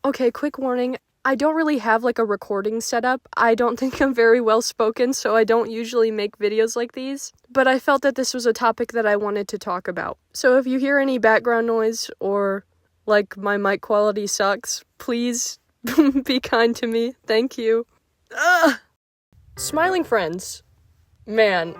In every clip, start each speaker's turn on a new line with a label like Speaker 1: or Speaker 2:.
Speaker 1: Okay, quick warning. I don't really have, like, a recording setup. I don't think I'm very well spoken, so I don't usually make videos like these. But I felt that this was a topic that I wanted to talk about. So if you hear any background noise or, like, my mic quality sucks, please be kind to me. Thank you. Ugh! Smiling Friends. Man,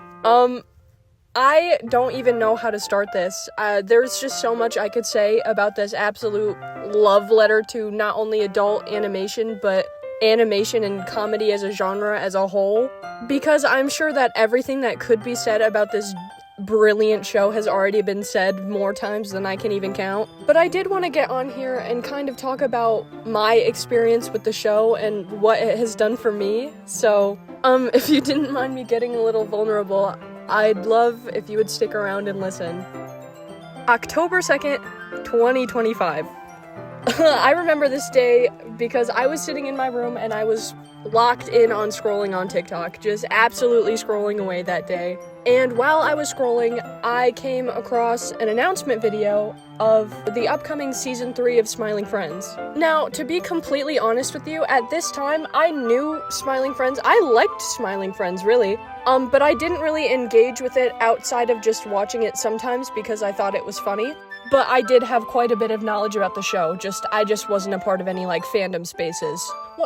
Speaker 1: I don't even know how to start this. There's just so much I could say about this absolute love letter to not only adult animation, but animation and comedy as a genre as a whole. Because I'm sure that everything that could be said about this brilliant show has already been said more times than I can even count. But I did want to get on here and kind of talk about my experience with the show and what it has done for me. So, if you didn't mind me getting a little vulnerable, I'd love if you would stick around and listen. October 2nd, 2025. I remember this day because I was sitting in my room and I was locked in on scrolling on TikTok, just absolutely scrolling away that day. And while I was scrolling, I came across an announcement video of the upcoming season 3 of Smiling Friends. Now, to be completely honest with you, at this time, I knew Smiling Friends. I liked Smiling Friends, really. But I didn't really engage with it outside of just watching it sometimes because I thought it was funny. But I did have quite a bit of knowledge about the show, I just wasn't a part of any, like, fandom spaces.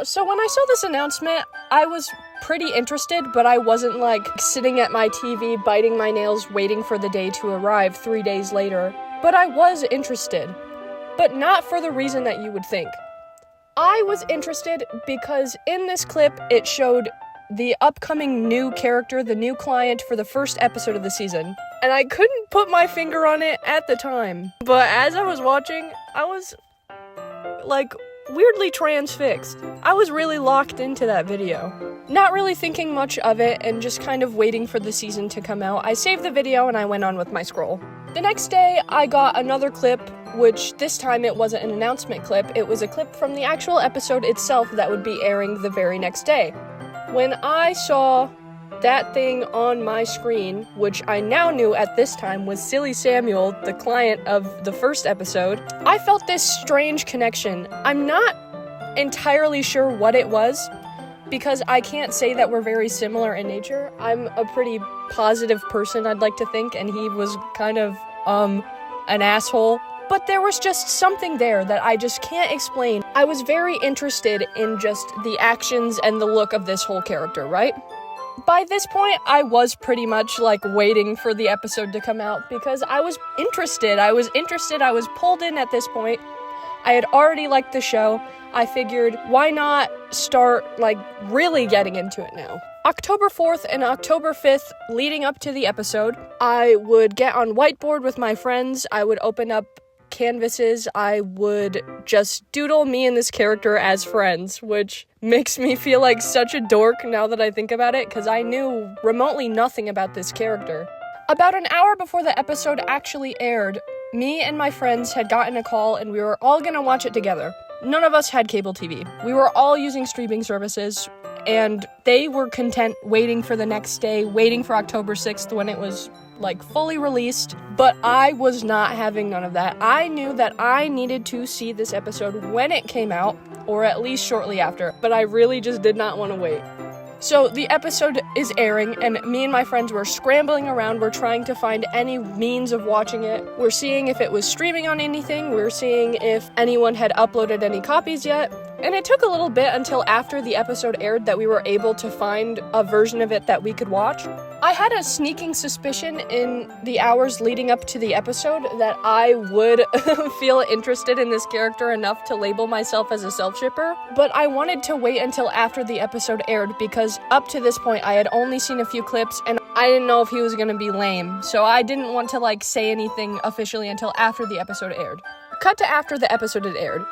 Speaker 1: So when I saw this announcement, I was pretty interested, but I wasn't, like, sitting at my TV, biting my nails, waiting for the day to arrive 3 days later. But I was interested. But not for the reason that you would think. I was interested because in this clip, it showed the upcoming new character, the new client for the first episode of the season. And I couldn't put my finger on it at the time. But as I was watching, I was, like, weirdly transfixed. I was really locked into that video. Not really thinking much of it and just kind of waiting for the season to come out. I saved the video and I went on with my scroll. The next day, I got another clip, which this time it wasn't an announcement clip. It was a clip from the actual episode itself that would be airing the very next day. When I saw that thing on my screen, which I now knew at this time was Silly Samuel, the client of the first episode, I felt this strange connection. I'm not entirely sure what it was, because I can't say that we're very similar in nature. I'm a pretty positive person, I'd like to think, and he was kind of, an asshole. But there was just something there that I just can't explain. I was very interested in just the actions and the look of this whole character, right? By this point, I was pretty much, like, waiting for the episode to come out because I was interested. I was pulled in at this point. I had already liked the show. I figured, why not start, like, really getting into it now? October 4th and October 5th, leading up to the episode, I would get on whiteboard with my friends. I would open up canvases. I would just doodle me and this character as friends, which makes me feel like such a dork now that I think about it, because I knew remotely nothing about this character. About an hour before the episode actually aired, me and my friends had gotten a call and we were all gonna watch it together. None of us had cable TV. We were all using streaming services, and they were content waiting for the next day, waiting for October 6th when it was, like, fully released, but I was not having none of that. I knew that I needed to see this episode when it came out, or at least shortly after, but I really just did not want to wait. So the episode is airing, and me and my friends were scrambling around. We're trying to find any means of watching it. We're seeing if it was streaming on anything. We're seeing if anyone had uploaded any copies yet. And it took a little bit until after the episode aired that we were able to find a version of it that we could watch. I had a sneaking suspicion in the hours leading up to the episode that I would feel interested in this character enough to label myself as a self-shipper, but I wanted to wait until after the episode aired because up to this point I had only seen a few clips and I didn't know if he was gonna be lame, so I didn't want to, like, say anything officially until after the episode aired. Cut to after the episode had aired.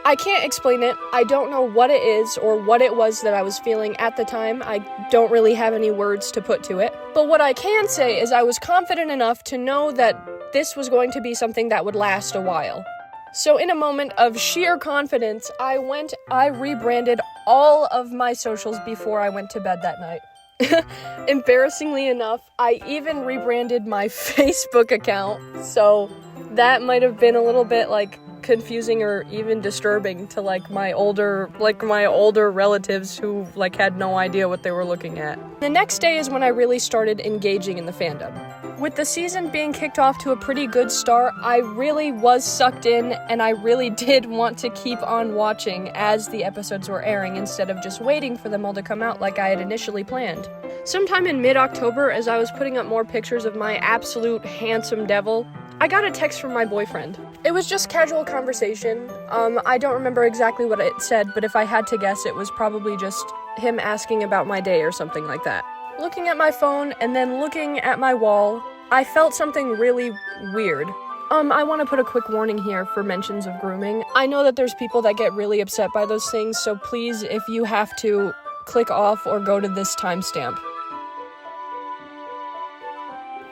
Speaker 1: I can't explain it. I don't know what it is or what it was that I was feeling at the time. I don't really have any words to put to it. But what I can say is I was confident enough to know that this was going to be something that would last a while. So in a moment of sheer confidence, I rebranded all of my socials before I went to bed that night. Embarrassingly enough, I even rebranded my Facebook account, so that might have been a little bit, like, confusing or even disturbing to like my older relatives who like had no idea what they were looking at. The next day is when I really started engaging in the fandom. With the season being kicked off to a pretty good start, I really was sucked in, and I really did want to keep on watching as the episodes were airing instead of just waiting for them all to come out like I had initially planned. Sometime in mid-October, as I was putting up more pictures of my absolute handsome devil, I got a text from my boyfriend. It was just casual conversation. I don't remember exactly what it said, but if I had to guess, it was probably just him asking about my day or something like that. Looking at my phone and then looking at my wall, I felt something really weird. I want to put a quick warning here for mentions of grooming. I know that there's people that get really upset by those things, so please, if you have to, click off or go to this timestamp.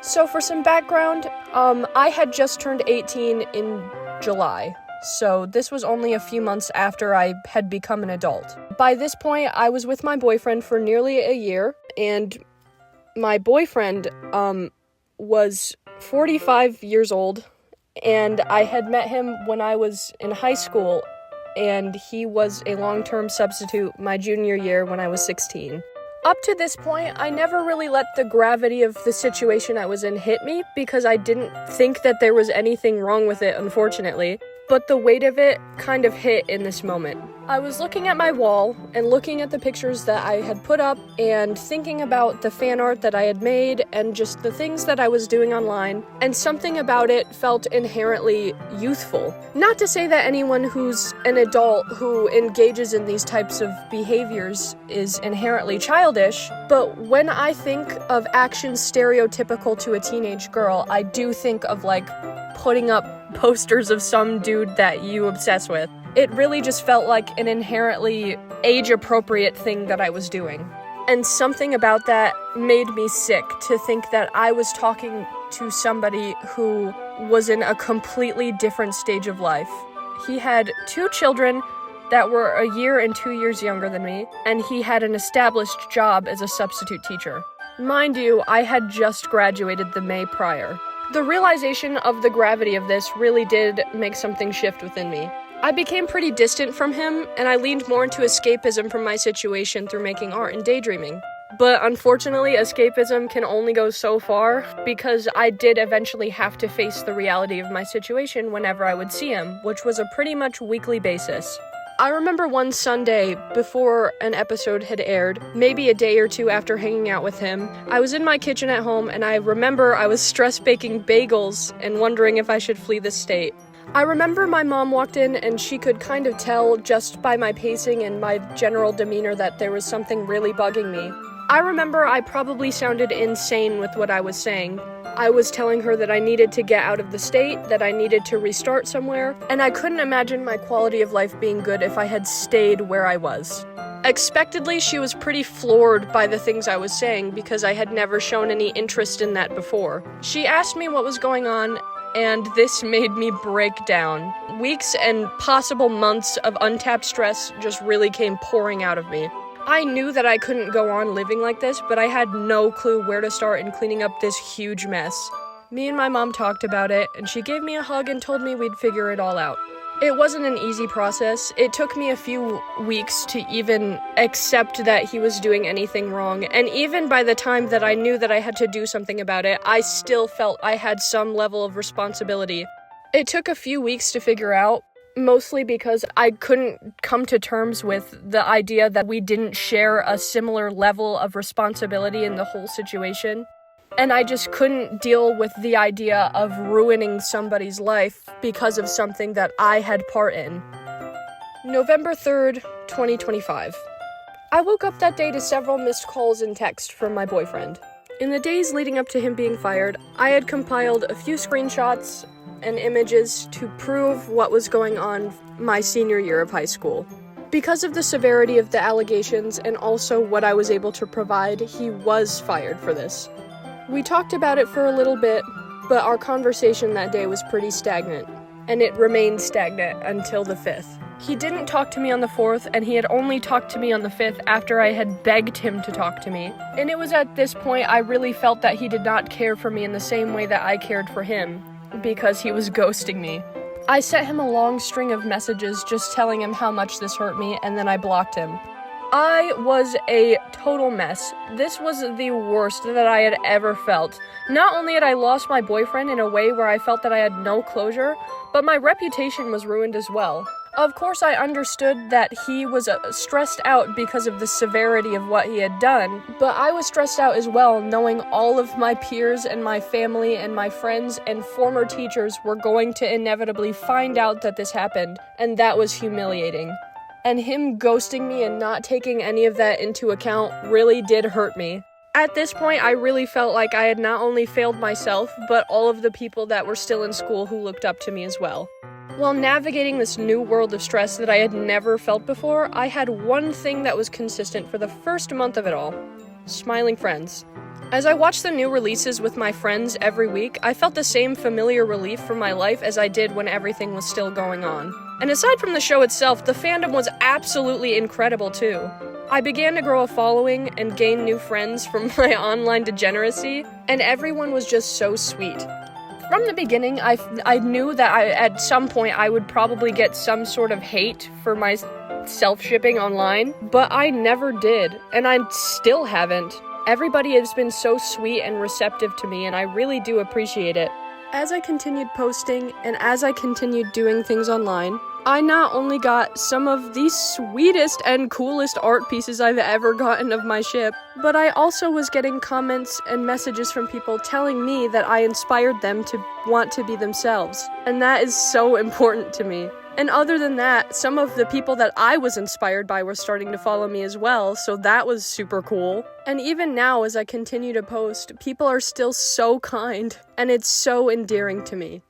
Speaker 1: So for some background, I had just turned 18 in July. So this was only a few months after I had become an adult. By this point, I was with my boyfriend for nearly a year, and my boyfriend was 45 years old, and I had met him when I was in high school, and he was a long-term substitute my junior year when I was 16. Up to this point, I never really let the gravity of the situation I was in hit me because I didn't think that there was anything wrong with it, unfortunately. But the weight of it kind of hit in this moment. I was looking at my wall and looking at the pictures that I had put up and thinking about the fan art that I had made and just the things that I was doing online, and something about it felt inherently youthful. Not to say that anyone who's an adult who engages in these types of behaviors is inherently childish, but when I think of actions stereotypical to a teenage girl, I do think of like putting up posters of some dude that you obsess with. It really just felt like an inherently age-appropriate thing that I was doing. And something about that made me sick to think that I was talking to somebody who was in a completely different stage of life. He had 2 children that were a year and 2 years younger than me, and he had an established job as a substitute teacher. Mind you, I had just graduated the May prior. The realization of the gravity of this really did make something shift within me. I became pretty distant from him, and I leaned more into escapism from my situation through making art and daydreaming. But unfortunately, escapism can only go so far, because I did eventually have to face the reality of my situation whenever I would see him, which was a pretty much weekly basis. I remember one Sunday before an episode had aired, maybe a day or two after hanging out with him, I was in my kitchen at home and I remember I was stress baking bagels and wondering if I should flee the state. I remember my mom walked in and she could kind of tell just by my pacing and my general demeanor that there was something really bugging me. I remember I probably sounded insane with what I was saying. I was telling her that I needed to get out of the state, that I needed to restart somewhere, and I couldn't imagine my quality of life being good if I had stayed where I was. Expectedly, she was pretty floored by the things I was saying because I had never shown any interest in that before. She asked me what was going on, and this made me break down. Weeks and possible months of untapped stress just really came pouring out of me. I knew that I couldn't go on living like this, but I had no clue where to start in cleaning up this huge mess. Me and my mom talked about it, and she gave me a hug and told me we'd figure it all out. It wasn't an easy process. It took me a few weeks to even accept that he was doing anything wrong, and even by the time that I knew that I had to do something about it, I still felt I had some level of responsibility. It took a few weeks to figure out, mostly because I couldn't come to terms with the idea that we didn't share a similar level of responsibility in the whole situation. And I just couldn't deal with the idea of ruining somebody's life because of something that I had part in. November 3rd, 2025. I woke up that day to several missed calls and texts from my boyfriend. In the days leading up to him being fired, I had compiled a few screenshots and images to prove what was going on my senior year of high school. Because of the severity of the allegations and also what I was able to provide, he was fired for this. We talked about it for a little bit, but our conversation that day was pretty stagnant, and it remained stagnant until the 5th. He didn't talk to me on the 4th, and he had only talked to me on the 5th after I had begged him to talk to me. And it was at this point I really felt that he did not care for me in the same way that I cared for him, because he was ghosting me. I sent him a long string of messages just telling him how much this hurt me, and then I blocked him. I was a total mess. This was the worst that I had ever felt. Not only had I lost my boyfriend in a way where I felt that I had no closure, but my reputation was ruined as well. Of course, I understood that he was stressed out because of the severity of what he had done, but I was stressed out as well, knowing all of my peers and my family and my friends and former teachers were going to inevitably find out that this happened, and that was humiliating. And him ghosting me and not taking any of that into account really did hurt me. At this point, I really felt like I had not only failed myself, but all of the people that were still in school who looked up to me as well. While navigating this new world of stress that I had never felt before, I had one thing that was consistent for the first month of it all: smiling friends. As I watched the new releases with my friends every week, I felt the same familiar relief from my life as I did when everything was still going on. And aside from the show itself, the fandom was absolutely incredible too. I began to grow a following and gain new friends from my online degeneracy, and everyone was just so sweet. From the beginning, I knew that at some point I would probably get some sort of hate for my self-shipping online, but I never did, and I still haven't. Everybody has been so sweet and receptive to me, and I really do appreciate it. As I continued posting, and as I continued doing things online, I not only got some of the sweetest and coolest art pieces I've ever gotten of my ship, but I also was getting comments and messages from people telling me that I inspired them to want to be themselves. And that is so important to me. And other than that, some of the people that I was inspired by were starting to follow me as well, so that was super cool. And even now, as I continue to post, people are still so kind, and it's so endearing to me.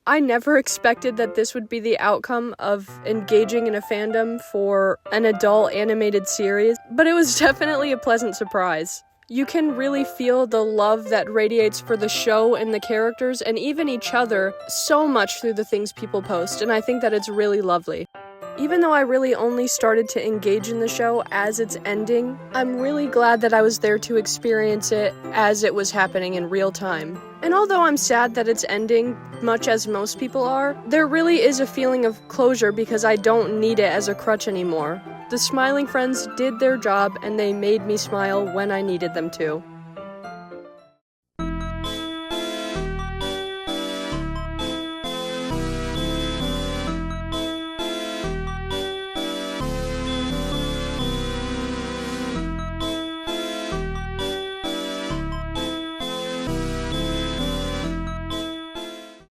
Speaker 1: I never expected that this would be the outcome of engaging in a fandom for an adult animated series, but it was definitely a pleasant surprise. You can really feel the love that radiates for the show and the characters and even each other so much through the things people post, and I think that it's really lovely. Even though I really only started to engage in the show as it's ending, I'm really glad that I was there to experience it as it was happening in real time. And although I'm sad that it's ending, much as most people are, there really is a feeling of closure because I don't need it as a crutch anymore. The smiling friends did their job and they made me smile when I needed them to.